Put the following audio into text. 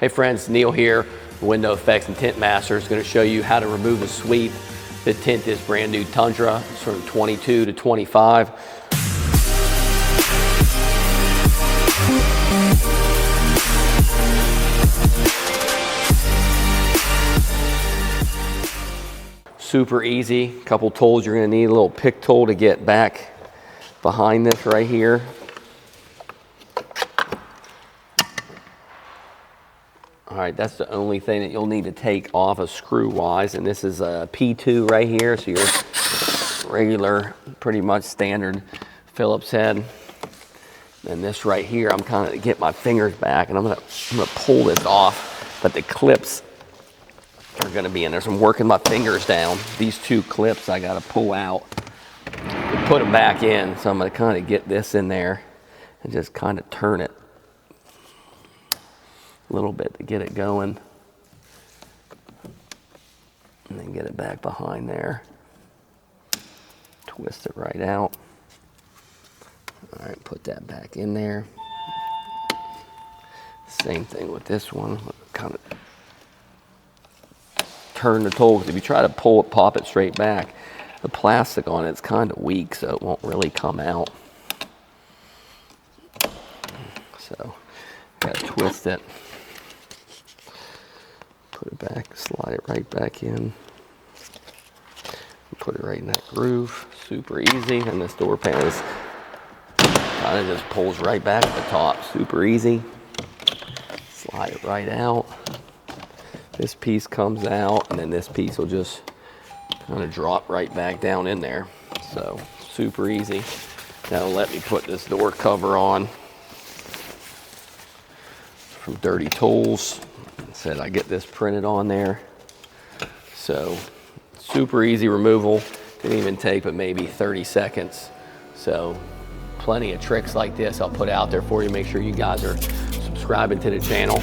Hey friends, Neil here, Window Effects and Tint Master is going to show you how to remove the sweep that tint this brand new Tundra. It's from 22 to 25. Super easy. A couple tools you're going to need. A little pick tool to get back behind this right here. All right, that's the only thing that you'll need to take off of screw-wise, and this is a P2 right here, so your regular, pretty much standard Phillips head. And this right here, I'm kind of get my fingers back, and I'm gonna pull this off, but the clips are gonna be in there, so I'm working my fingers down. These two clips I gotta pull out and put them back in, so I'm gonna kind of get this in there and just kind of turn it a little bit to get it going, and then get it back behind there. Twist it right out. All right, put that back in there. Same thing with this one. Kind of turn the tool, because if you try to pull it, pop it straight back, the plastic on it's kind of weak, so it won't really come out. So, gotta twist it. Put it back, slide it right back in. Put it right in that groove. Super easy. And this door pan is kind of just pulls right back at the top. Super easy. Slide it right out. This piece comes out, and then this piece will just kind of drop right back down in there. So super easy. Now let me put this door cover on from Dirty Tools. Said I get this printed on there. So super easy removal. Didn't even take but maybe 30 seconds. So plenty of tricks like this I'll put out there for you. Make sure you guys are subscribing to the channel.